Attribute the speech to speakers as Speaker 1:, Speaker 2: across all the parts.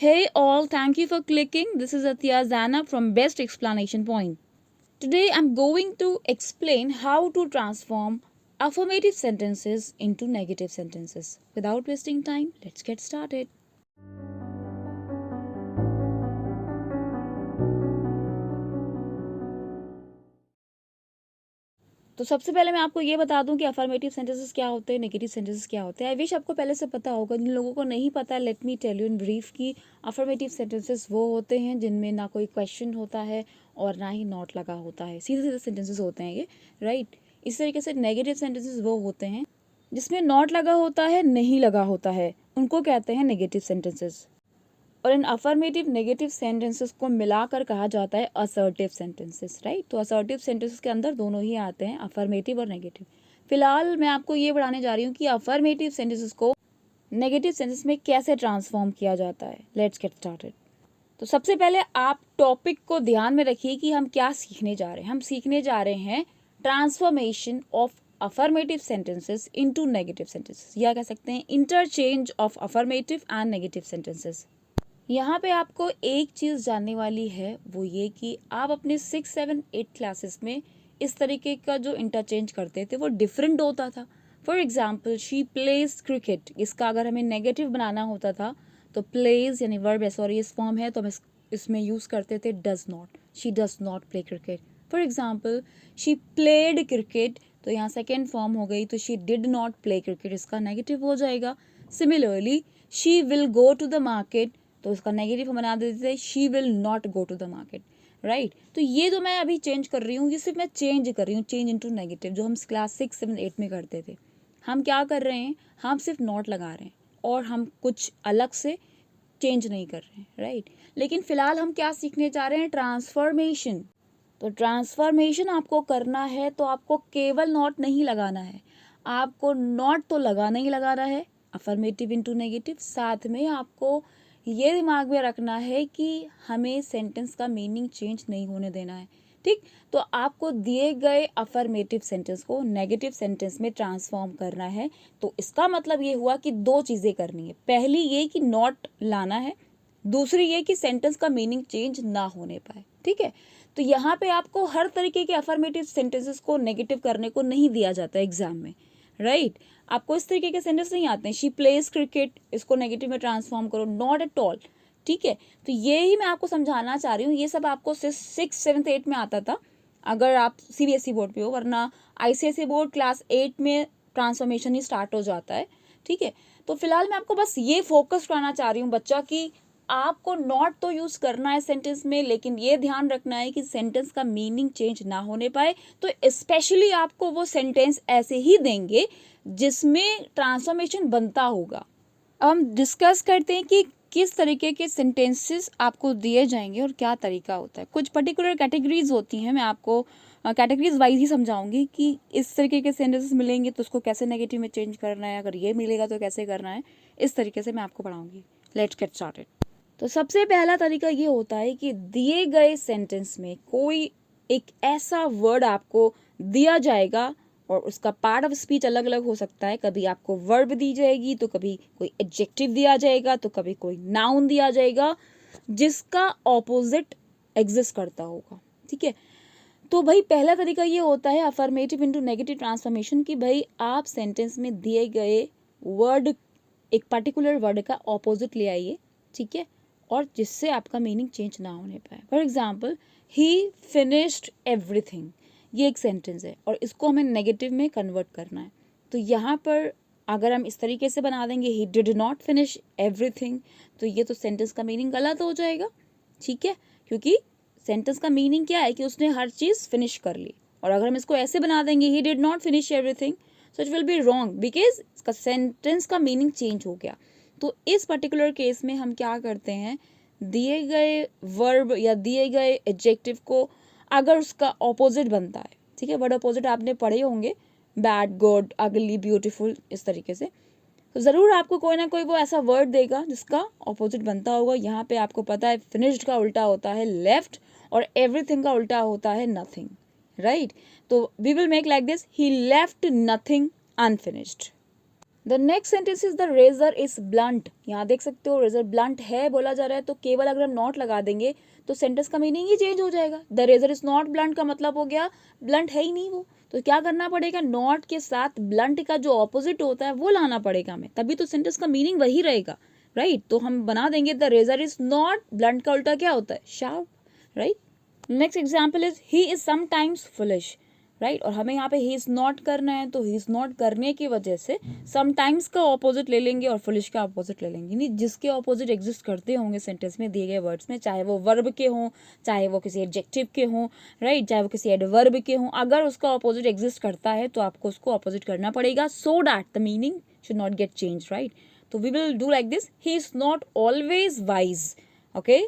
Speaker 1: Hey all, thank you for clicking. This is Athiya Zana from Best Explanation Point. Today I'm going to explain how to transform affirmative sentences into negative sentences. Without wasting time, let's get started. तो सबसे पहले मैं आपको ये बता दूं कि affirmative sentences क्या होते हैं, नेगेटिव सेंटेंसेस क्या होते हैं। आई विश आपको पहले से पता होगा। जिन लोगों को नहीं पता, let me tell you in brief कि अफर्मेटिव सेंटेंसेस वो होते हैं जिनमें ना कोई क्वेश्चन होता है और ना ही नॉट लगा होता है, सीधे सीधे सेंटेंसेस होते हैं ये, राइट। इस तरीके से नेगेटिव सेंटेंसेस वो होते हैं जिसमें नॉट लगा होता है, नहीं लगा होता है, उनको कहते हैं नेगेटिव सेंटेंसेस। और इन अफर्मेटिव नेगेटिव सेंटेंसेस को मिलाकर कहा जाता है असर्टिव सेंटेंसेस, राइट। तो असर्टिव सेंटेंसेस के अंदर दोनों ही आते हैं, अफर्मेटिव और नेगेटिव। फिलहाल मैं आपको ये बताने जा रही हूँ कि अफर्मेटिव सेंटेंसेस को नेगेटिव सेंटेंस में कैसे ट्रांसफॉर्म किया जाता है। Let's get started. तो सबसे पहले आप टॉपिक को ध्यान में रखिए कि हम क्या सीखने जा रहे हैं। हम सीखने जा रहे हैं transformation of affirmative sentences into negative sentences, या कह सकते हैं interchange of affirmative and negative sentences. यहाँ पे आपको एक चीज़ जानने वाली है, वो ये कि आप अपने 6, 7, 8 क्लासेस में इस तरीके का जो इंटरचेंज करते थे वो डिफरेंट होता था। For example, she plays cricket, इसका अगर हमें नेगेटिव बनाना होता था तो प्लेज यानी वर्ब है, सॉरी इस फॉर्म है, तो हम इसमें यूज़ करते थे does not. She does not play cricket. For example, she played cricket, तो यहाँ सेकेंड फॉर्म हो गई, तो she did not play cricket, इसका नेगेटिव हो जाएगा। Similarly, she will go to the market, तो उसका नेगेटिव हम बना देते थे she will not go to the market, right. तो ये जो मैं अभी चेंज कर रही हूँ, ये सिर्फ मैं चेंज कर रही हूँ, चेंज इनटू नेगेटिव, जो हम क्लास 6, 7, 8 में करते थे। हम क्या कर रहे हैं, हम सिर्फ नॉट लगा रहे हैं और हम कुछ अलग से चेंज नहीं कर रहे हैं, राइट। लेकिन फिलहाल हम क्या सीखने जा रहे हैं, ट्रांसफॉर्मेशन। तो ट्रांसफॉर्मेशन आपको करना है तो आपको केवल नॉट नहीं लगाना है, आपको नॉट तो लगाना ही लगाना है, अफर्मेटिव इनटू नेगेटिव। साथ में आपको ये दिमाग में रखना है कि हमें सेंटेंस का मीनिंग चेंज नहीं होने देना है, ठीक। तो आपको दिए गए अफर्मेटिव सेंटेंस को नेगेटिव सेंटेंस में ट्रांसफॉर्म करना है। तो इसका मतलब ये हुआ कि दो चीज़ें करनी है। पहली ये कि नॉट लाना है, दूसरी ये कि सेंटेंस का मीनिंग चेंज ना होने पाए, ठीक है। तो यहाँ पे आपको हर तरीके के अफर्मेटिव सेंटेंसेस को नेगेटिव करने को नहीं दिया जाता एग्जाम में, राइट। आपको इस तरीके के सेंटेंस नहीं आते हैं, शी प्लेज क्रिकेट, इसको नेगेटिव में ट्रांसफॉर्म करो, नॉट एट ऑल, ठीक है। तो ये ही मैं आपको समझाना चाह रही हूँ। ये सब आपको 6, 7, 8 में आता था अगर आप सीबीएसई बोर्ड पे हो, वरना आईसीएसई बोर्ड क्लास 8 में ट्रांसफॉर्मेशन ही स्टार्ट हो जाता है, ठीक है। तो फिलहाल मैं आपको बस ये फोकस कराना चाह रही हूँ बच्चा कि आपको नॉट तो यूज करना है सेंटेंस में, लेकिन ये ध्यान रखना है कि सेंटेंस का मीनिंग चेंज ना होने पाए। तो स्पेशली आपको वो सेंटेंस ऐसे ही देंगे जिसमें ट्रांसफॉर्मेशन बनता होगा। अब हम डिस्कस करते हैं कि किस तरीके के सेंटेंसेस आपको दिए जाएंगे और क्या तरीका होता है। कुछ पर्टिकुलर कैटेगरीज होती हैं, मैं आपको कैटेगरीज वाइज ही समझाऊंगी कि इस तरीके के सेंटेंसेस मिलेंगे तो उसको कैसे नेगेटिव में चेंज करना है, अगर ये मिलेगा तो कैसे करना है, इस तरीके से मैं आपको पढ़ाऊंगी। Let's get started. तो सबसे पहला तरीका ये होता है कि दिए गए सेंटेंस में कोई एक ऐसा वर्ड आपको दिया जाएगा और उसका पार्ट ऑफ स्पीच अलग अलग हो सकता है। कभी आपको वर्ब दी जाएगी, तो कभी कोई एडजेक्टिव दिया जाएगा, तो कभी कोई नाउन दिया जाएगा जिसका ऑपोजिट एग्जिस्ट करता होगा, ठीक है। तो भाई पहला तरीका ये होता है अफर्मेटिव इनटू नेगेटिव ट्रांसफॉर्मेशन की भाई आप सेंटेंस में दिए गए वर्ड, एक पर्टिकुलर वर्ड का ऑपोजिट ले आइए, ठीक है, और जिससे आपका मीनिंग चेंज ना होने पाए। For example, he finished everything, ये एक सेंटेंस है और इसको हमें नेगेटिव में कन्वर्ट करना है। तो यहाँ पर अगर हम इस तरीके से बना देंगे ही डिड नॉट फिनिश एवरीथिंग, तो ये तो सेंटेंस का मीनिंग गलत हो जाएगा, ठीक है, क्योंकि सेंटेंस का मीनिंग क्या है कि उसने हर चीज़ फिनिश कर ली। और अगर हम इसको ऐसे बना देंगे ही did not finish everything, so it will be wrong because इसका सेंटेंस का मीनिंग चेंज हो गया। तो इस पर्टिकुलर केस में हम क्या करते हैं, दिए गए वर्ब या दिए गए एडजेक्टिव को अगर उसका ऑपोजिट बनता है, ठीक है, वर्ड ऑपोजिट आपने पढ़े होंगे, बैड, गुड, अगली, ब्यूटीफुल, इस तरीके से, तो ज़रूर आपको कोई ना कोई वो ऐसा वर्ड देगा जिसका ऑपोजिट बनता होगा। यहाँ पे आपको पता है फिनिश्ड का उल्टा होता है लेफ्ट और एवरीथिंग का उल्टा होता है नथिंग, राइट। तो we will make like this, he left nothing unfinished. The next sentence is the razor is blunt. यहाँ देख सकते हो रेजर ब्लंट है बोला जा रहा है, तो केवल अगर हम नॉट लगा देंगे तो सेंटेंस का मीनिंग ही चेंज हो जाएगा। The razor is not blunt का मतलब हो गया ब्लंट है ही नहीं वो। तो क्या करना पड़ेगा, नॉट के साथ ब्लंट का जो ऑपोजिट होता है वो लाना पड़ेगा हमें, तभी तो सेंटेंस का मीनिंग वही रहेगा, राइट। तो हम बना देंगे the razor is not blunt का उल्टा क्या होता है, sharp, right. Next example is he is sometimes foolish, right. और हमें यहाँ पे ही इज नॉट करना है, तो ही इज नॉट करने की वजह से समटाइम्स का ऑपोजिट ले लेंगे और फुलिश का ऑपोजिट ले लेंगे, नहीं जिसके ऑपोजिट एग्जिस्ट करते होंगे सेंटेंस में दिए गए वर्ड्स में, चाहे वो वर्ब के हों, चाहे वो किसी एडजेक्टिव के हों, राइट, चाहे वो किसी एडवर्ब के हों, अगर उसका ऑपोजिट एग्जिस्ट करता है तो आपको उसको ऑपोजिट करना पड़ेगा, so that the meaning should not get change, right. तो we will do like this, he is not always wise, okay.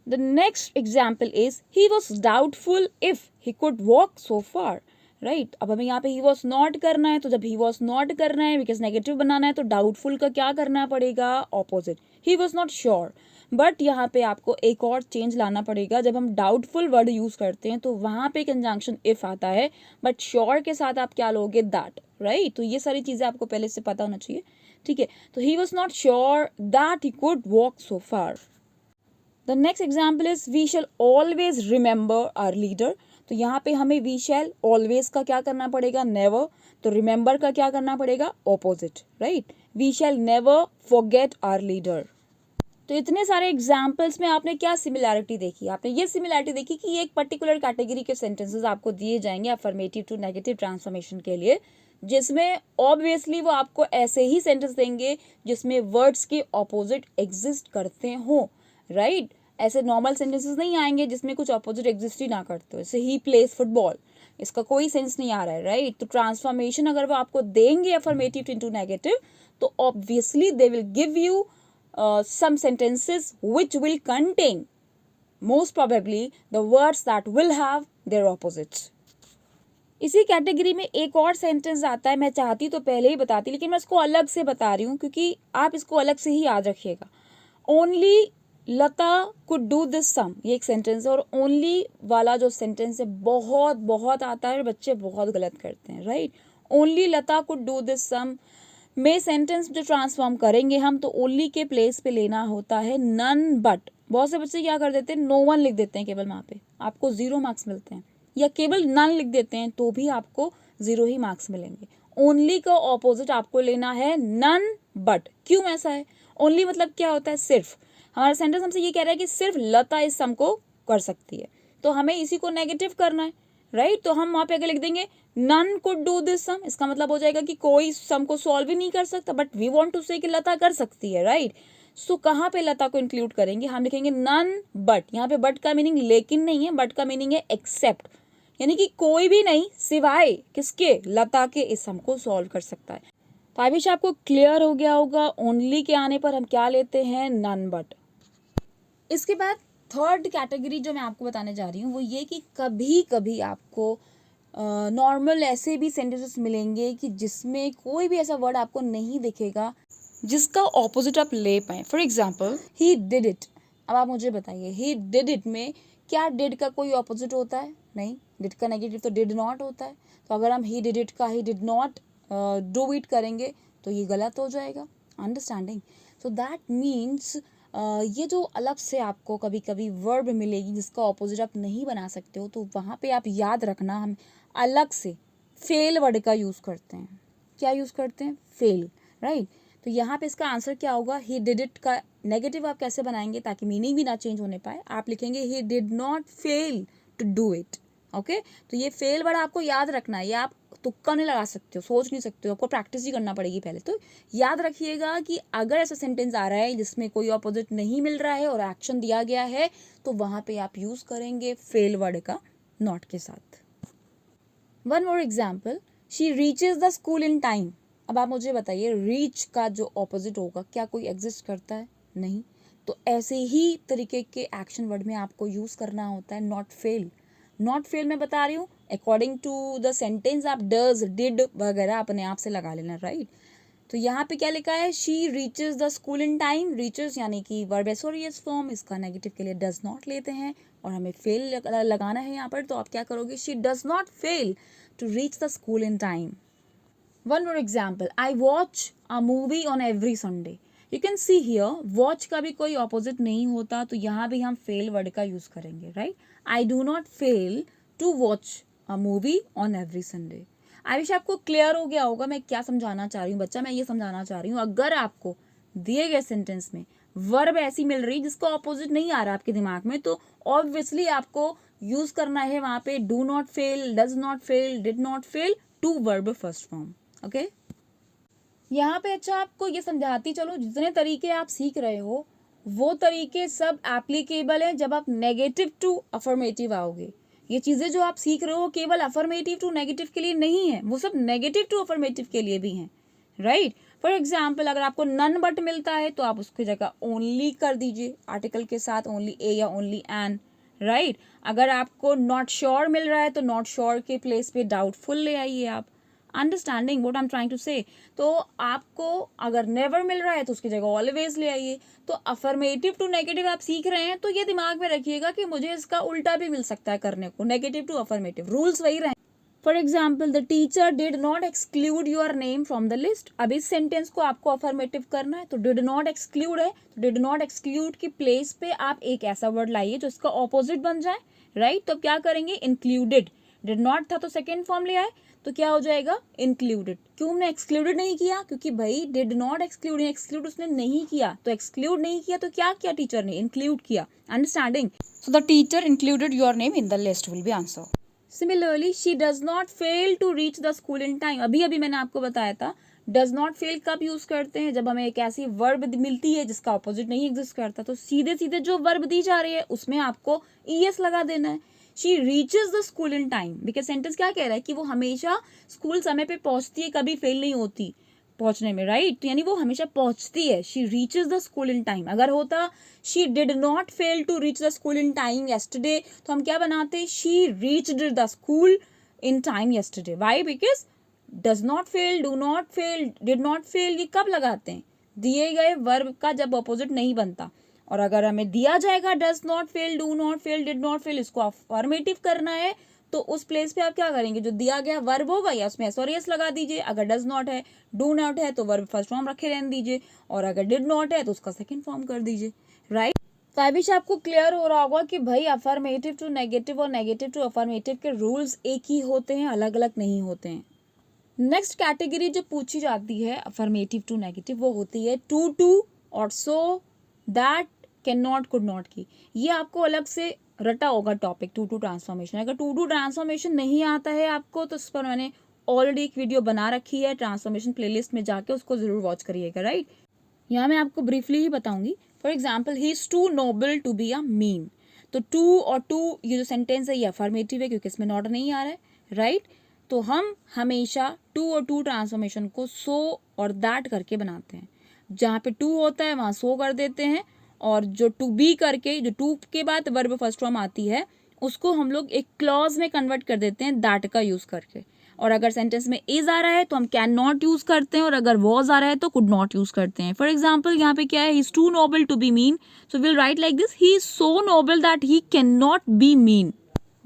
Speaker 1: The next example is he was doubtful if he could walk so far, right। अब हमें यहाँ पे he was not करना है, तो जब he was not करना है because नेगेटिव बनाना है तो doubtful का क्या करना पड़ेगा, opposite। he was not sure, but यहाँ पे आपको एक और चेंज लाना पड़ेगा। जब हम डाउटफुल वर्ड यूज करते हैं तो वहाँ पे कंजंक्शन इफ आता है, बट श्योर के साथ आप क्या लोगे, दैट, राइट। तो ये सारी चीजें आपको पहले से पता होना चाहिए, ठीक है। तो he was not sure that he could walk so far। The next example is we shall always remember our leader. तो यहाँ पे हमें वी शैल ऑलवेज का क्या करना पड़ेगा, नेवर। तो रिमेंबर का क्या करना पड़ेगा, opposite, right. We shall never forget our leader. तो इतने सारे एग्जाम्पल्स में आपने क्या सिमिलैरिटी देखी, आपने ये सिमिलैरिटी देखी कि एक पर्टिकुलर कैटेगरी के सेंटेंसेस आपको दिए जाएंगे अफर्मेटिव टू नेगेटिव ट्रांसफॉर्मेशन के लिए, जिसमें ऑब्वियसली वो आपको ऐसे ही सेंटेंस देंगे जिसमें वर्ड्स के ऑपोजिट एग्जिस्ट करते हो, राइट। ऐसे नॉर्मल सेंटेंसेस नहीं आएंगे जिसमें कुछ ऑपोजिट एग्जिस्ट ही ना करते हो, जैसे ही प्लेज फुटबॉल, इसका कोई सेंस नहीं आ रहा है, राइट। तो ट्रांसफॉर्मेशन अगर वो आपको देंगे अफर्मेटिव इनटू नेगेटिव, तो obviously they will give you some sentences which will contain most probably the words that will have their opposites। इसी कैटेगरी में एक और सेंटेंस आता है, मैं चाहती तो पहले ही बताती लेकिन मैं इसको अलग से बता रही हूँ क्योंकि आप इसको अलग से ही याद रखिएगा। Only Lata could do this sum, ये एक सेंटेंस है, और ओनली वाला जो सेंटेंस है बहुत बहुत आता है और बच्चे बहुत गलत करते हैं, right. Only Lata could do this sum में सेंटेंस जो ट्रांसफॉर्म करेंगे हम, तो ओनली के प्लेस पे लेना होता है नन बट। बहुत से बच्चे क्या कर देते हैं, नो वन लिख देते हैं केवल, वहाँ पे आपको 0 मार्क्स मिलते हैं, या केवल नन लिख देते हैं तो भी आपको 0 ही मार्क्स मिलेंगे। ओनली का ऑपोजिट आपको लेना है नन बट। क्यों ऐसा है, ओनली मतलब क्या होता है, सिर्फ। हमारा सेंटेंस हमसे ये कह रहा है कि सिर्फ लता इस सम को कर सकती है, तो हमें इसी को नेगेटिव करना है, राइट। तो हम वहाँ पे अगर लिख देंगे नन कुड डू दिस सम, इसका मतलब हो जाएगा कि कोई सम को सॉल्व ही नहीं कर सकता, बट वी वांट टू से कि लता कर सकती है, राइट। सो कहाँ पे लता को इंक्लूड करेंगे, हम लिखेंगे नन बट। यहाँ पे बट का मीनिंग लेकिन नहीं है, बट का मीनिंग है एक्सेप्ट, यानी कि कोई भी नहीं सिवाय किसके, लता के इस सम को सॉल्व कर सकता है। तो आई विश आपको क्लियर हो गया होगा, ओनली के आने पर हम क्या लेते हैं, नन बट। इसके बाद थर्ड कैटेगरी जो मैं आपको बताने जा रही हूँ वो ये कि कभी कभी आपको नॉर्मल ऐसे भी सेंटेंसेस मिलेंगे कि जिसमें कोई भी ऐसा वर्ड आपको नहीं दिखेगा जिसका ऑपोजिट आप ले पाए। For example he did it. अब आप मुझे बताइए ही डिड इट में क्या डिड का कोई ऑपोजिट होता है, नहीं। डिड का नेगेटिव तो डिड नॉट होता है, तो अगर हम ही डिड इट का ही डिड नॉट डू इट करेंगे तो ये गलत हो जाएगा, अंडरस्टैंडिंग। सो दैट मीन्स ये जो अलग से आपको कभी कभी वर्ब मिलेगी जिसका ऑपोजिट आप नहीं बना सकते हो, तो वहाँ पे आप याद रखना हम अलग से फेल वर्ड का यूज़ करते हैं। क्या यूज़ करते हैं, फेल, राइट। तो यहाँ पे इसका आंसर क्या होगा, ही डिड इट का नेगेटिव आप कैसे बनाएंगे ताकि मीनिंग भी ना चेंज होने पाए, आप लिखेंगे he did not fail to do it, okay. तो ये फेल वर्ड आपको याद रखना है, ये आप तुक्का नहीं लगा सकते हो, सोच नहीं सकते हो, आपको प्रैक्टिस ही करना पड़ेगी पहले। तो याद रखिएगा कि अगर ऐसा सेंटेंस आ रहा है जिसमें कोई ऑपोजिट नहीं मिल रहा है और एक्शन दिया गया है, तो वहाँ पे आप यूज़ करेंगे फेल वर्ड का नॉट के साथ। One more example, she reaches the school in time. अब आप मुझे बताइए रीच का जो ऑपोजिट होगा क्या कोई एग्जिस्ट करता है, नहीं। तो ऐसे ही तरीके के एक्शन वर्ड में आपको यूज़ करना होता है नॉट फेल। नॉट फेल मैं बता रही हूँ अकॉर्डिंग टू द सेंटेंस, आप डज डिड वगैरह अपने आप से लगा लेना, राइट। तो यहाँ पे क्या लिखा है, she reaches the school in time. Reaches यानी कि वर्ब एसोरियस फॉर्म, इसका नेगेटिव के लिए डज नॉट लेते हैं और हमें फेल लगाना है यहाँ पर। तो आप क्या करोगे, she does not fail to reach the school in time. One more example, I watch a movie on every Sunday. You can see here, watch का भी कोई opposite नहीं होता, तो यहाँ भी हम fail word का use करेंगे, right? I do not fail to watch a movie on every Sunday. I wish आपको क्लियर हो गया होगा मैं क्या समझाना चाह रही हूँ बच्चा। मैं ये समझाना चाह रही हूँ, अगर आपको दिए गए सेंटेंस में वर्ब ऐसी मिल रही जिसका ऑपोजिट नहीं आ रहा आपके दिमाग में, तो ऑब्वियसली आपको यूज करना है वहां पे do not fail, does not fail, did not fail to verb first form. Okay, यहाँ पे अच्छा आपको ये समझाती चलो, जितने तरीके आप सीख रहे हो वो तरीके सब एप्लीकेबल हैं जब आप नेगेटिव टू अफर्मेटिव आओगे। ये चीजें जो आप सीख रहे हो केवल अफर्मेटिव टू नेगेटिव के लिए नहीं है, वो सब नेगेटिव टू अफर्मेटिव के लिए भी हैं, राइट? फॉर एग्जाम्पल, अगर आपको नन बट मिलता है तो आप उसकी जगह ओनली कर दीजिए आर्टिकल के साथ, ओनली ए या ओनली एन, राइट? अगर आपको नॉट श्योर मिल रहा है तो नॉट श्योर के प्लेस पे डाउटफुल ले आइए आप। Understanding what I am trying to say? तो आपको अगर नेवर मिल रहा है तो उसकी जगह ऑलवेज ले आइए। तो अफर्मेटिव टू नेगेटिव आप सीख रहे हैं तो ये दिमाग में रखिएगा कि मुझे इसका उल्टा भी मिल सकता है करने को, नेगेटिव टू अफर्मेटिव, रूल्स वही रहे। For example, the teacher did not exclude your name from the list. अब इस सेंटेंस को आपको अफर्मेटिव करना है तो डिड नॉट एक्सक्लूड है, तो डिड नॉट एक्सक्लूड की प्लेस पे आप एक ऐसा वर्ड लाइए जो इसका ऑपोजिट बन जाए, राइट? तो क्या करेंगे? इंक्लूडेड। डिड नॉट था तो सेकेंड फॉर्म ले आए तो क्या हो जाएगा? इंक्लूडेड। क्यों हमने एक्सक्लूडेड नहीं किया? क्योंकि भाई डिड नॉट एक्सक्लूड, एक्सक्लूड उसने नहीं किया, तो एक्सक्लूड नहीं किया तो क्या किया टीचर ने? इंक्लूड किया। Understanding? So the teacher included your name in the list will be answer. Similarly, she does not fail to reach the school in time. अभी मैंने आपको बताया था डज नॉट फेल कब यूज करते हैं? जब हमें एक ऐसी वर्ब मिलती है जिसका ऑपोजिट नहीं एग्जिस्ट करता, तो सीधे सीधे जो वर्ब दी जा रही है उसमें आपको ईएस लगा देना है। She reaches the school in time, because sentence क्या कह रहा है कि वो हमेशा स्कूल समय पे पहुंचती है, कभी फेल नहीं होती पहुंचने में, राइट? तो यानी वो हमेशा पहुंचती है। She reaches the school in time. अगर होता she did not fail to reach the school in time yesterday, तो हम क्या बनाते? She reached the school in time yesterday. Why? Because does not fail, do not fail, did not fail ये कब लगाते हैं? दिए गए वर्ब का जब अपोजिट नहीं बनता। और अगर हमें दिया जाएगा does not fail, do not fail, did not fail, इसको अफर्मेटिव करना है तो उस प्लेस पे आप क्या करेंगे? जो दिया गया वर्ब होगा या उसमें एस और एस लगा दीजिए। अगर डज नॉट है, डू नॉट है तो वर्ब फर्स्ट फॉर्म रखे रहने दीजिए, और अगर डिड नॉट है तो उसका सेकंड फॉर्म कर दीजिए, राइट? तो आई विश आपको क्लियर हो रहा होगा कि भाई अफर्मेटिव टू नेगेटिव और नेगेटिव टू अफर्मेटिव के रूल्स एक ही होते हैं, अलग अलग नहीं होते हैं। नेक्स्ट कैटेगरी जो पूछी जाती है अफर्मेटिव टू नेगेटिव वो होती है टू और so, that, can not, could not की। ये आपको अलग से रटा होगा टॉपिक टू ट्रांसफॉर्मेशन। अगर टू ट्रांसफॉर्मेशन नहीं आता है आपको तो उस पर मैंने ऑलरेडी एक वीडियो बना रखी है ट्रांसफॉर्मेशन प्लेलिस्ट में, जाके उसको जरूर वॉच करिएगा, राइट? यहाँ मैं आपको ब्रीफली ही बताऊंगी। For example, he is too noble to be a mean. तो टू और टू ये जो सेंटेंस है ये अफर्मेटिव है क्योंकि इसमें नॉट नहीं आ रहा है, राइट? तो हम हमेशा टू और टू ट्रांसफॉर्मेशन को सो और दैट करके बनाते हैं। जहाँ पे टू होता है वहाँ सो कर देते हैं, और जो टू बी करके, जो टू के बाद वर्ब फर्स्ट फॉर्म आती है उसको हम लोग एक क्लॉज में कन्वर्ट कर देते हैं दैट का यूज करके। और अगर सेंटेंस में इज आ रहा है तो हम कैन नॉट यूज करते हैं, और अगर वॉज आ रहा है तो कुड नॉट यूज करते हैं। फॉर एग्जाम्पल, यहाँ पे क्या है? He is too noble to be mean, so will write like this, he is so noble that he can not be mean.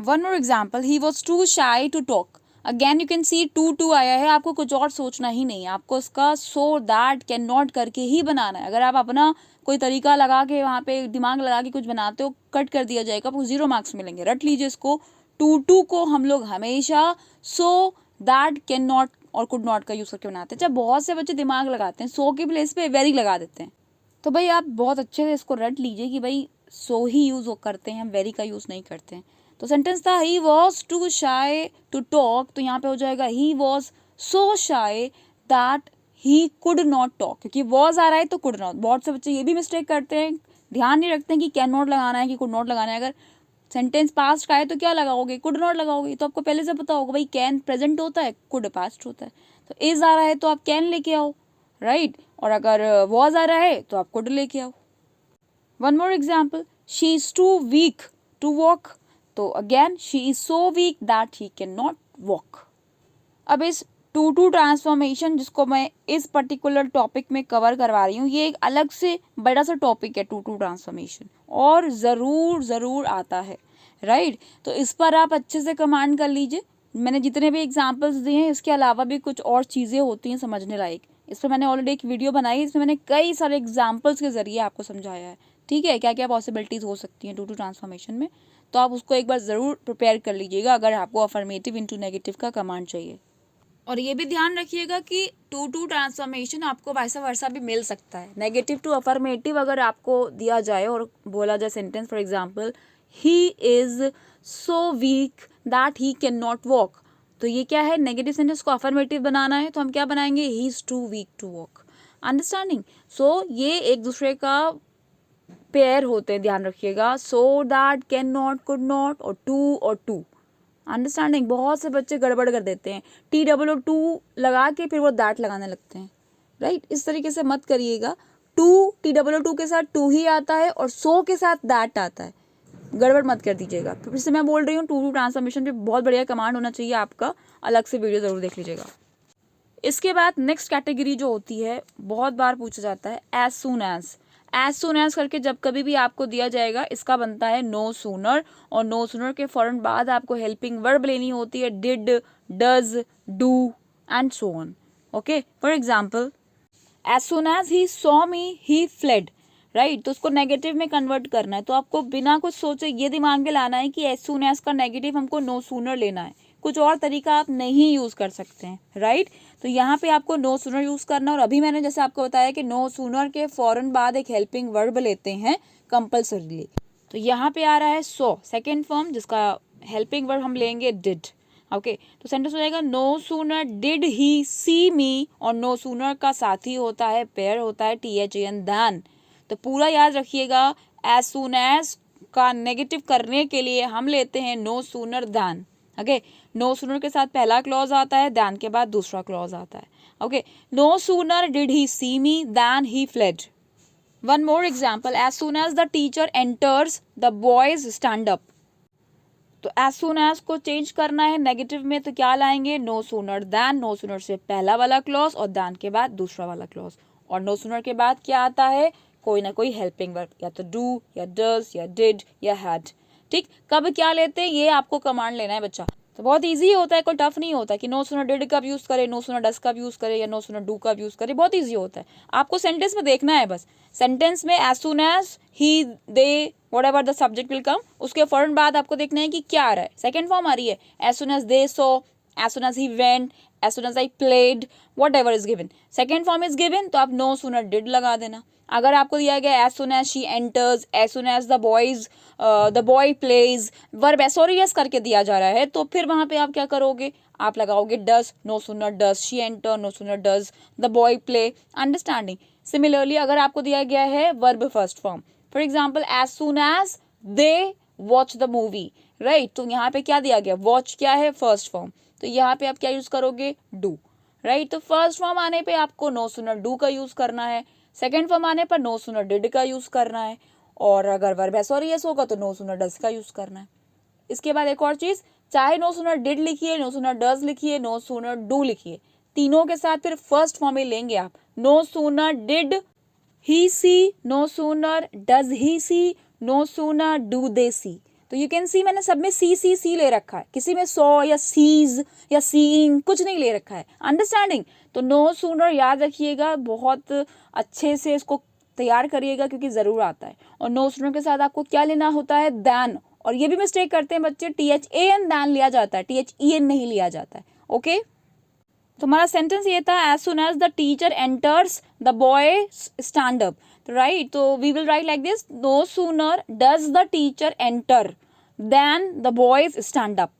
Speaker 1: One more example, he was too shy to talk. Again you can see too आया है, आपको कुछ और सोचना ही नहीं है, आपको इसका सो दैट कैन नॉट करके ही बनाना है। अगर आप अपना कोई तरीका लगा के वहाँ पे दिमाग लगा के कुछ बनाते हो, कट कर दिया जाएगा, आपको 0 मार्क्स मिलेंगे। रट लीजिए इसको, टू को हम लोग हमेशा सो दैट कैन नॉट और कुड नॉट का यूज करके बनाते हैं। जब बहुत से बच्चे दिमाग लगाते हैं सो की प्लेस पे वेरी लगा देते हैं, तो भाई आप बहुत अच्छे से इसको रट लीजिए कि भाई सो ही यूज करते हैं, हम वेरी का यूज नहीं करते हैं। तो सेंटेंस था he was too shy to talk, तो यहाँ पे हो जाएगा he was so shy that he could not talk, क्योंकि वॉज आ रहा है तो कुड नॉट। बहुत से बच्चे ये भी मिस्टेक करते हैं, ध्यान नहीं रखते हैं कि कैन नॉट लगाना है कि कुड नॉट लगाना है। अगर सेंटेंस पास्ट का है तो क्या लगाओगे? कुड नॉट लगाओगे। तो आपको पहले से पता होगा भाई कैन प्रेजेंट होता है, कुड पास्ट होता है। तो इज आ रहा है तो आप कैन लेके आओ, राइट? और अगर वॉज आ रहा है तो आप कुड लेके आओ। One more example, she is too weak to walk, तो again she is so weak that he can not walk. अब इस टू ट्रांसफॉर्मेशन जिसको मैं इस पर्टिकुलर टॉपिक में कवर करवा रही हूँ, ये एक अलग से बड़ा सा टॉपिक है टू ट्रांसफॉर्मेशन, और ज़रूर आता है, राइट? तो इस पर आप अच्छे से कमांड कर लीजिए, मैंने जितने भी एग्जाम्पल्स दिए हैं इसके अलावा भी कुछ और चीज़ें होती हैं समझने लायक। इस पर मैंने ऑलरेडी एक वीडियो बनाई है, इसमें मैंने कई सारे एग्जाम्पल्स के ज़रिए आपको समझाया है। ठीक है, क्या क्या पॉसिबिलिटीज़ हो सकती हैं 2-2 ट्रांसफॉर्मेशन में, तो आप उसको एक बार ज़रूर प्रिपेयर कर लीजिएगा अगर आपको अफर्मेटिव इंटू नेगेटिव का कमांड चाहिए। और ये भी ध्यान रखिएगा कि 2-2 ट्रांसफॉर्मेशन आपको वैसा वर्सा भी मिल सकता है। नेगेटिव टू अफर्मेटिव अगर आपको दिया जाए और बोला जाए sentence, for example he is so weak that he can not walk, तो ये क्या है, नेगेटिव सेंटेंस को अफर्मेटिव बनाना है तो हम क्या बनाएंगे, he is too weak to walk. Understanding? So ये एक दूसरे का पेयर होते हैं, ध्यान रखिएगा। So that, can not, could not और टू। अंडरस्टैंडिंग? बहुत से बच्चे गड़बड़ कर देते हैं, TOO लगा के फिर वो दैट लगाने लगते हैं, राइट? इस तरीके से मत करिएगा। TOO के साथ टू ही आता है और सो के साथ दैट आता है, गड़बड़ मत कर दीजिएगा। फिर से मैं बोल रही हूँ, 2-2 ट्रांसफॉर्मेशन पे बहुत बढ़िया कमांड होना चाहिए आपका, अलग से वीडियो ज़रूर देख लीजिएगा। इसके बाद नेक्स्ट कैटेगरी जो होती है, बहुत बार पूछा जाता है, एज सून एज करके जब कभी भी आपको दिया जाएगा, इसका बनता है नो सूनर, और नो सूनर के फौरन बाद आपको हेल्पिंग वर्ब लेनी होती है, did, does, do and so on. Okay, for example, as soon as he saw me he fled, right? तो उसको नेगेटिव में कन्वर्ट करना है, तो आपको बिना कुछ सोचे ये दिमाग में लाना है कि एज सून एज का नेगेटिव हमको नो सूनर लेना है, कुछ और तरीका आप नहीं यूज़ कर सकते हैं, राइट? तो यहाँ पे आपको नो सूनर यूज़ करना, और अभी मैंने जैसे आपको बताया कि नो सूनर के फौरन बाद एक हेल्पिंग वर्ब लेते हैं कंपल्सरीली। तो यहाँ पे आ रहा है सो, सेकेंड फॉर्म, जिसका हेल्पिंग वर्ब हम लेंगे डिड। ओके, तो सेंटेंस हो जाएगा, no sooner did he see मी, और नो सूनर का साथी होता है, पेयर होता है, THAN, दैन। तो पूरा याद रखिएगा, एज सून एज का नेगेटिव करने के लिए हम लेते हैं no sooner than. Okay, no sooner के साथ पहला क्लॉज आता है, दैन के बाद दूसरा क्लॉज आता है। Okay, no sooner did he see me than he fled. One more example, as soon as the teacher enters the boys stand up. तो एज सून एज को चेंज करना है नेगेटिव में, तो क्या लाएंगे, no sooner than, no sooner से पहला वाला क्लॉज और दैन के बाद दूसरा वाला क्लॉज, और नो सूनर के बाद क्या आता है, कोई ना कोई हेल्पिंग वर्ब, या तो डू या डज या डिड या हैड। ठीक, कब क्या लेते हैं ये आपको कमांड लेना है बच्चा। तो बहुत इजी होता है, कोई टफ नहीं होता कि नो सूनर डिड कब यूज़ करे, नो सूनर डज कब यूज़ करे, या नो सूनर डू कब यूज़ करे, बहुत इजी होता है। आपको सेंटेंस में देखना है बस, सेंटेंस में as soon as he, they, whatever the subject will come, उसके फौरन बाद आपको देखना है कि क्या आ रहा है। सेकेंड फॉर्म आ रही है, as soon as they saw, as soon as he went, as soon as I played, whatever is given. Second form is given, तो आप no sooner did लगा देना। अगर आपको दिया गया as soon as she enters, as soon as the boy plays, verb SOS करके दिया जा रहा है, तो फिर वहाँ पे आप क्या करोगे, आप लगाओगे does, no sooner does she enter, no sooner does the boy play, understanding? Similarly अगर आपको दिया गया है verb first form, for example as soon as they watch the movie, right? तो यहाँ पे क्या दिया गया, वॉच क्या है, फर्स्ट फॉर्म, तो यहाँ पे आप क्या यूज करोगे, डू, राइट? तो फर्स्ट फॉर्म आने पे आपको नो सूनर डू का यूज करना है, सेकेंड फॉर्म आने पर नो सूनर डिड का यूज करना है, और अगर वर्ब SOS होगा तो नो सूनर डज का यूज करना है। इसके बाद एक और चीज, चाहे नो सूनर डिड लिखिए, नो सूनर डज लिखिए, नो सूनर डू लिखिए, तीनों के साथ फिर फर्स्ट फॉर्म ही लेंगे आप। No sooner did he see, no sooner does he see, no sooner do they see. तो यू कैन सी मैंने सब में सी ले रखा है, किसी में सॉ या सीज या सीइंग कुछ नहीं ले रखा है, अंडरस्टैंडिंग? तो नो सूनर याद रखिएगा, बहुत अच्छे से इसको तैयार करिएगा क्योंकि ज़रूर आता है। और नो सूनर के साथ आपको क्या लेना होता है, दैन, और ये भी मिस्टेक करते हैं बच्चे, THAN दैन लिया जाता है, THEN नहीं लिया जाता है। ओके, तो हमारा सेंटेंस ये था, as soon as the teacher enters the boy stand up, right? तो we will write like this, no sooner does the teacher enter than the boys stand up.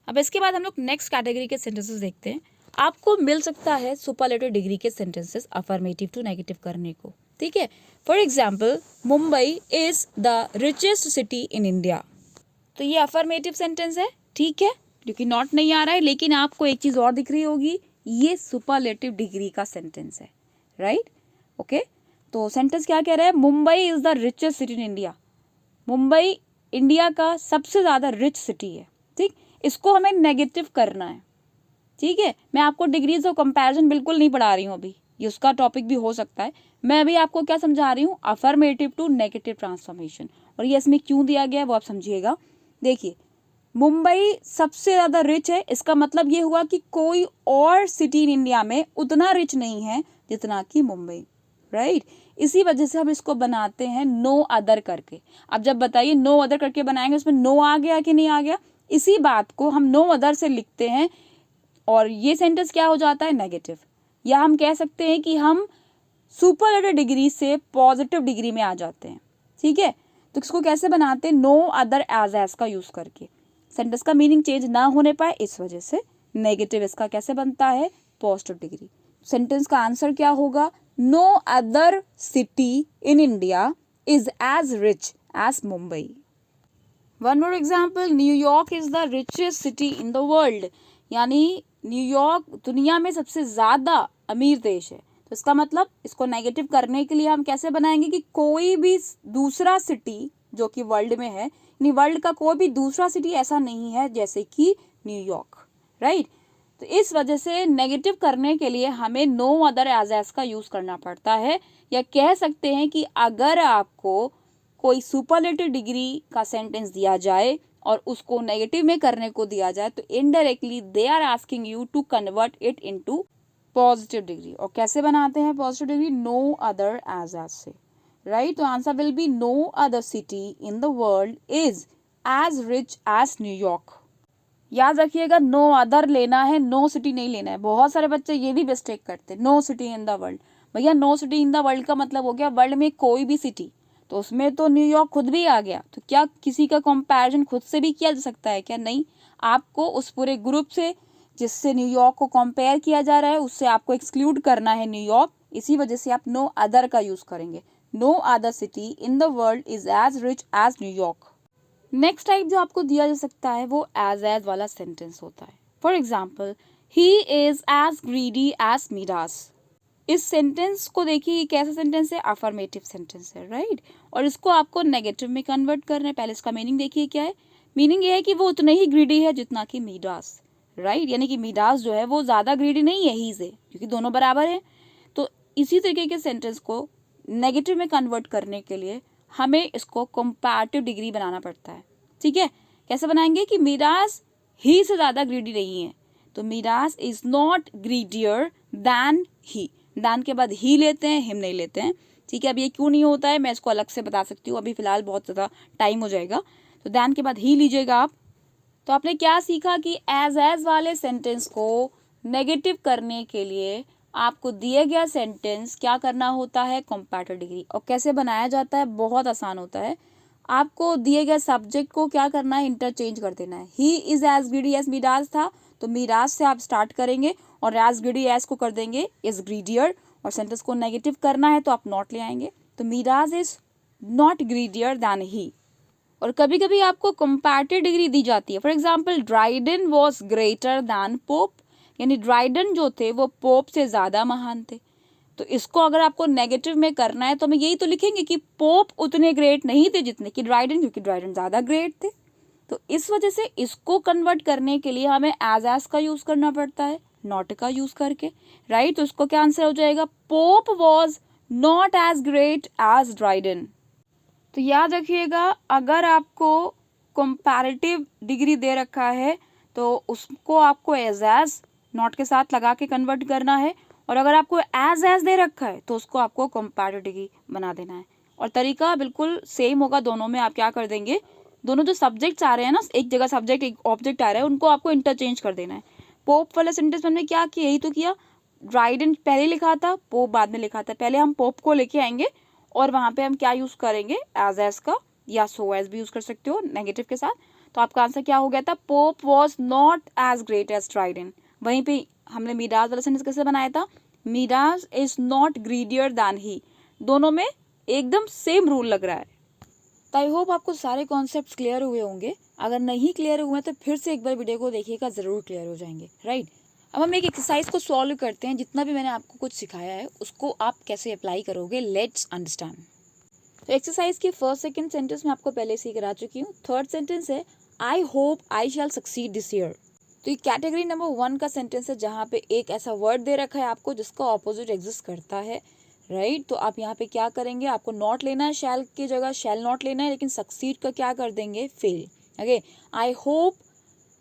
Speaker 1: अब इसके बाद हम लोग नेक्स्ट कैटेगरी के सेंटेंसेस देखते हैं। आपको मिल सकता है सुपरलेटिव डिग्री के सेंटेंसेस अफर्मेटिव टू नेगेटिव करने को, ठीक है? For example, Mumbai is the richest city in India, तो ये अफर्मेटिव सेंटेंस है, ठीक है, क्योंकि नॉट नहीं आ रहा है, लेकिन आपको एक चीज़ और दिख रही होगी, ये सुपरलेटिव डिग्री का सेंटेंस है, राइट? ओके, तो सेंटेंस क्या कह रहा है, Mumbai is the richest city in India, Mumbai India का सबसे ज़्यादा रिच सिटी है, ठीक? इसको हमें नेगेटिव करना है, ठीक है? मैं आपको डिग्रीज और कंपैरिजन बिल्कुल नहीं पढ़ा रही हूँ अभी, ये उसका टॉपिक भी हो सकता है। मैं अभी आपको क्या समझा रही हूँ, अफर्मेटिव टू नेगेटिव ट्रांसफॉर्मेशन, और ये इसमें क्यों दिया गया है वो आप समझिएगा। देखिए, मुंबई सबसे ज़्यादा रिच है, इसका मतलब ये हुआ कि कोई और सिटी इन इंडिया में उतना रिच नहीं है जितना कि मुंबई, राइट। इसी वजह से हम इसको बनाते हैं नो अदर करके। अब जब बताइए नो अदर करके बनाएंगे उसमें नो आ गया कि नहीं आ गया, इसी बात को हम नो अदर से लिखते हैं और ये सेंटेंस क्या हो जाता है, नेगेटिव। या हम कह सकते हैं कि हम सुपरलेटिव डिग्री से पॉजिटिव डिग्री में आ जाते हैं, ठीक है। तो इसको कैसे बनाते हैं, नो अदर एज का यूज करके। सेंटेंस का मीनिंग चेंज ना होने पाए इस वजह से नेगेटिव इसका कैसे बनता है, पॉजिटिव डिग्री। सेंटेंस का आंसर क्या होगा, no other city in India is as rich as Mumbai. One more example, New York is the richest city in the world, यानी न्यूयॉर्क दुनिया में सबसे ज्यादा अमीर देश है। तो इसका मतलब इसको नेगेटिव करने के लिए हम कैसे बनाएंगे कि कोई भी दूसरा सिटी जो कि वर्ल्ड में है, यानी वर्ल्ड का कोई भी दूसरा सिटी ऐसा नहीं है जैसे कि न्यूयॉर्क, राइट। तो इस वजह से नेगेटिव करने के लिए हमें नो अदर एज का यूज करना पड़ता है। या कह सकते हैं कि अगर आपको कोई सुपरलेटिव डिग्री का सेंटेंस दिया जाए और उसको नेगेटिव में करने को दिया जाए तो indirectly they are asking you to convert it into positive degree. और कैसे बनाते हैं positive degree, no other as से, राइट। तो answer will be no other city in the world is as rich as New York. याद रखिएगा no other लेना है, नो सिटी नहीं लेना है। बहुत सारे बच्चे ये भी मिस्टेक करते हैं, no city in the world. भैया no city in the world का मतलब हो गया वर्ल्ड में कोई भी सिटी, तो उसमें तो न्यूयॉर्क खुद भी आ गया। तो क्या किसी का कंपैरिजन खुद से भी किया जा सकता है क्या, नहीं। आपको उस पूरे ग्रुप से जिससे न्यूयॉर्क को कंपेयर किया जा रहा है उससे आपको एक्सक्लूड करना है न्यूयॉर्क, इसी वजह से आप नो अदर का यूज करेंगे। No other city in the world is as rich as New York. Next type जो आपको दिया जा सकता है वो एज वाला सेंटेंस होता है। For example, he is as greedy as Midas. इस सेंटेंस को देखिए कैसा सेंटेंस है, अफर्मेटिव सेंटेंस है, राइट। और इसको आपको नेगेटिव में कन्वर्ट करना है। पहले इसका मीनिंग देखिए क्या है, मीनिंग ये है कि वो उतना ही ग्रीडी है जितना कि मीरास, राइट। यानी कि मीरास जो है वो ज्यादा ग्रीडी नहीं है ही से, क्योंकि दोनों बराबर है। तो इसी तरीके के सेंटेंस को नेगेटिव में कन्वर्ट करने के लिए हमें इसको कंपैरेटिव डिग्री बनाना पड़ता है, ठीक है। कैसे बनाएंगे कि मीरास ही से ज्यादा ग्रीडी नहीं है, तो Midas is not greedier than he. Than के बाद ही लेते हैं, हिम नहीं लेते हैं, ठीक है। अब ये क्यों नहीं होता है मैं इसको अलग से बता सकती हूँ, अभी फिलहाल बहुत ज़्यादा टाइम हो जाएगा। तो दैन के बाद ही लीजिएगा आप। तो आपने क्या सीखा कि एज वाले सेंटेंस को नेगेटिव करने के लिए आपको दिए गया सेंटेंस क्या करना होता है, कंपैरेटिव डिग्री। और कैसे बनाया जाता है, बहुत आसान होता है। आपको दिए गए सब्जेक्ट को क्या करना है, इंटरचेंज कर देना है। He is as greedy as Midas था तो मीराज से आप स्टार्ट करेंगे और एज ग्रीडी एज को कर देंगे इज ग्रीडियर, और सेंटेंस को नेगेटिव करना है तो आप नॉट ले आएंगे। तो मीराज इज नॉट ग्रीडियर दैन ही। और कभी कभी आपको कंपैरेटिव डिग्री दी जाती है। For example, Dryden was greater than pope, यानी ड्राइडन जो थे वो पोप से ज्यादा महान थे। तो इसको अगर आपको नेगेटिव में करना है तो हम यही तो लिखेंगे कि पोप उतने ग्रेट नहीं थे जितने कि ड्राइडन, क्योंकि ड्राइडन ज्यादा ग्रेट थे। तो इस वजह से इसको कन्वर्ट करने के लिए हमें एज का यूज करना पड़ता है, नॉट का यूज करके, राइट। तो इसको क्या आंसर हो जाएगा, Pope was not as great as Dryden. तो याद रखिएगा अगर आपको कंपैरेटिव डिग्री दे रखा है तो उसको आपको एज नॉट के साथ लगा के कन्वर्ट करना है, और अगर आपको एज दे रखा है तो उसको आपको कंपैरेटिव डिग्री बना देना है। और तरीका बिल्कुल सेम होगा दोनों में। आप क्या कर देंगे, दोनों जो सब्जेक्ट्स आ रहे हैं ना, एक जगह सब्जेक्ट एक ऑब्जेक्ट आ रहा है, उनको आपको इंटरचेंज कर देना है। पोप वाला सेंटेंस में हमने क्या किया, यही तो किया। ड्राइडन पहले लिखा था, पोप बाद में लिखा था। पहले हम पोप को लेके आएंगे और वहां पे हम क्या यूज करेंगे, एज का, या सो एज भी यूज कर सकते हो नेगेटिव के साथ। तो आपका आंसर क्या हो गया था, Pope was not as great as Dryden. वहीं पे हमने मीराज वाला सेंटेंस कैसे बनाया था, Miraj is not greedier than he. दोनों में एकदम सेम रूल लग रहा है। तो आई होप आपको सारे कॉन्सेप्ट्स क्लियर हुए होंगे। अगर नहीं क्लियर हुए तो फिर से एक बार वीडियो को देखिएगा, जरूर क्लियर हो जाएंगे, राइट। अब हम एक एक्सरसाइज को सॉल्व करते हैं। जितना भी मैंने आपको कुछ सिखाया है उसको आप कैसे अप्लाई करोगे, लेट्स अंडरस्टैंड। तो एक्सरसाइज के फर्स्ट सेकंड सेंटेंस में आपको पहले से करा चुकी हूँ। थर्ड सेंटेंस है, I hope I shall succeed this year. तो ये कैटेगरी नंबर 1 का सेंटेंस है जहाँ पे एक ऐसा वर्ड दे रखा है आपको जिसका ऑपोजिट एग्जिस्ट करता है, राइट। तो आप यहाँ पे क्या करेंगे, आपको नॉट लेना है, शैल की जगह शैल नॉट लेना है, लेकिन सक्सीड का क्या कर देंगे, fail. Okay, I hope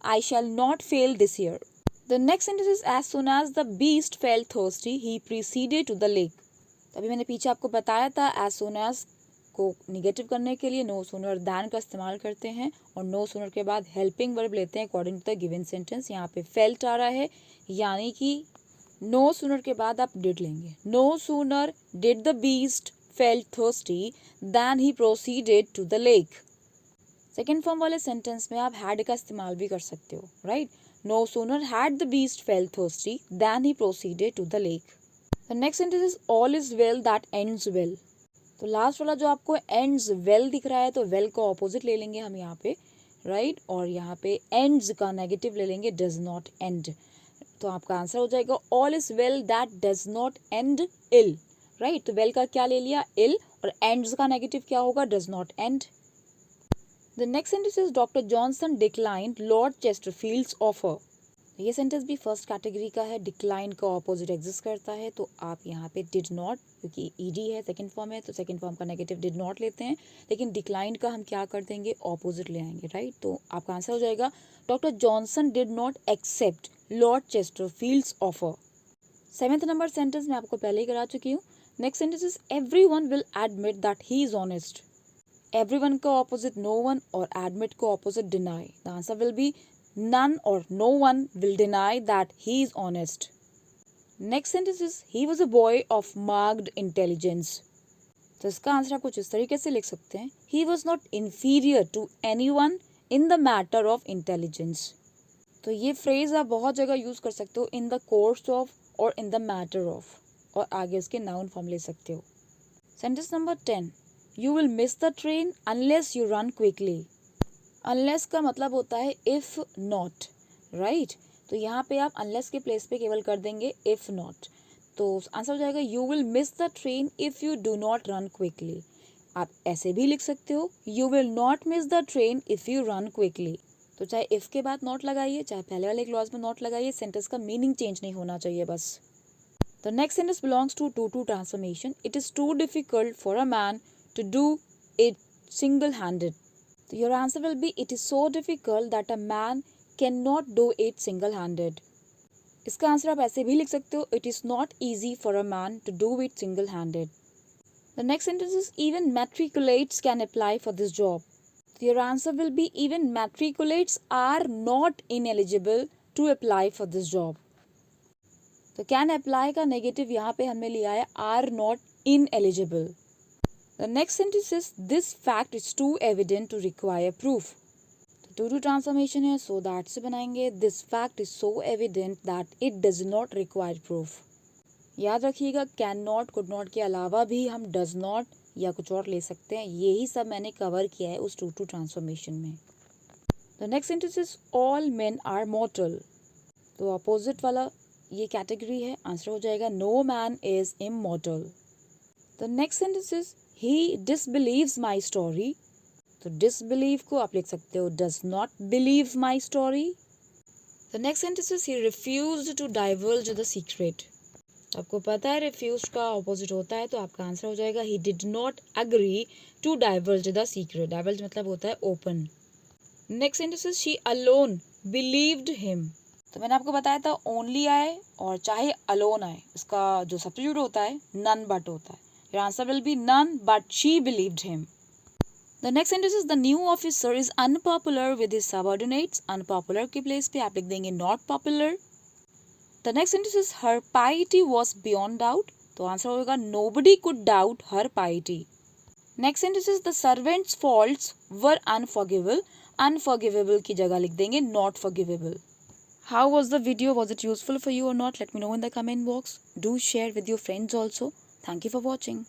Speaker 1: I shall not fail this year. The next sentence is as soon as the beast felt thirsty, he proceeded to the lake. अभी मैंने पीछे आपको बताया था as soon as को निगेटिव करने के लिए no sooner than का इस्तेमाल करते हैं और no sooner के बाद helping verb लेते हैं according to the given sentence. यहाँ पे felt आ रहा है, यानी कि no sooner के बाद आप did लेंगे. No sooner did the beast felt thirsty than he proceeded to the lake. Second form वाले सेंटेंस में आप had का इस्तेमाल भी कर सकते हो, right? No sooner had the beast felt thirsty than he proceeded to the lake. The next sentence is all is well that ends well. तो लास्ट वाला जो आपको ends well दिख रहा है, तो well का ऑपोजिट ले लेंगे हम यहाँ पे, राइट? और यहाँ पे ends का नेगेटिव ले लेंगे does not end. तो आपका आंसर हो जाएगा all is well that does not end ill, right? तो well का क्या ले लिया? ill. और ends का नेगेटिव क्या होगा? does not end. The next sentence is Dr. Johnson declined Lord Chesterfield's offer. ये सेंटेंस भी फर्स्ट कैटेगरी का है. डिक्लाइन का ऑपोजिट एग्जिस्ट करता है, तो आप यहाँ पे डिड नॉट, क्योंकि ईडी है सेकंड फॉर्म है, तो सेकंड फॉर्म का नेगेटिव डिड नॉट लेते हैं. लेकिन डिक्लाइन का हम क्या कर देंगे? ऑपोजिट ले आएंगे, राइट? तो आपका आंसर हो जाएगा doctor Johnson did not accept lord Chesterfield's offer. Seventh number sentence मैं आपको पहले ही करा चुकी हूँ. Next sentence is everyone will admit that he is honest. everyone का opposite no one और admit को opposite deny. The answer will be none or no one will deny that he is honest. Next sentence is he was a boy of marked intelligence. तो इसका answer आप कुछ इस तरीके से लिख सकते हैं. He was not inferior to anyone in the matter of intelligence. तो ये फ्रेज आप बहुत जगह यूज कर सकते हो, in the course of और in the matter of, और आगे इसके नाउन फॉर्म ले सकते हो. Sentence number 10. You will miss the train unless you run quickly. Unless का मतलब होता है if not, right? तो यहाँ पे आप unless के प्लेस पे केवल कर देंगे if not. तो आंसर हो जाएगा you will miss the train if you do not run quickly. आप ऐसे भी लिख सकते हो you will not miss the train if you run quickly. तो चाहे if के बाद not लगाइए, चाहे पहले वाले क्लॉज में not लगाइए, सेंटेंस का मीनिंग चेंज नहीं होना चाहिए बस. The next sentence belongs to 2-2 transformation. It is too difficult for a man to do it single-handed. So your answer will be it is so difficult that a man cannot do it single-handed. इसका answer आप ऐसे भी लिख सकते हो it is not easy for a man to do it single-handed. The next sentence is even matriculates can apply for this job. So your answer will be even matriculates are not ineligible to apply for this job. तो can apply का negative यहाँ पे हमने लिया है are not ineligible. The next sentence is this fact is too evident to require proof. तो to transformation है, so that से बनाएंगे this fact is so evident that it does not require proof. याद रखिएगा can not, could not के अलावा भी हम does not या कुछ और ले सकते हैं. यही सब मैंने कवर किया है उस to ट्रांसफॉर्मेशन में. The next sentence is all men are mortal. तो अपोजिट वाला ये कैटेगरी है. आंसर हो जाएगा no man is immortal. The next sentence is he disbelieves my story. तो disbelieve को आप लिख सकते हो does not believe my story. The next sentence is he refused to divulge the secret. आपको पता है refused का opposite होता है, तो आपका आंसर हो जाएगा he did not agree to divulge the secret. divulge मतलब होता है open. Next sentence is she alone believed him. तो मैंने आपको बताया था only आए और चाहे alone आए, इसका जो substitute होता है none but होता है. Your answer will be none but she believed him. The next sentence is the new officer is unpopular with his subordinates. Unpopular के place पे आप लिख देंगे not popular. The next sentence is her piety was beyond doubt. तो answer होगा nobody could doubt her piety. Next sentence is the servant's faults were unforgivable. Unforgivable की जगह लिख देंगे not forgivable. How was the video? Was it useful for you or not? Let me know in the comment box. Do share with your friends also. Thank you for watching.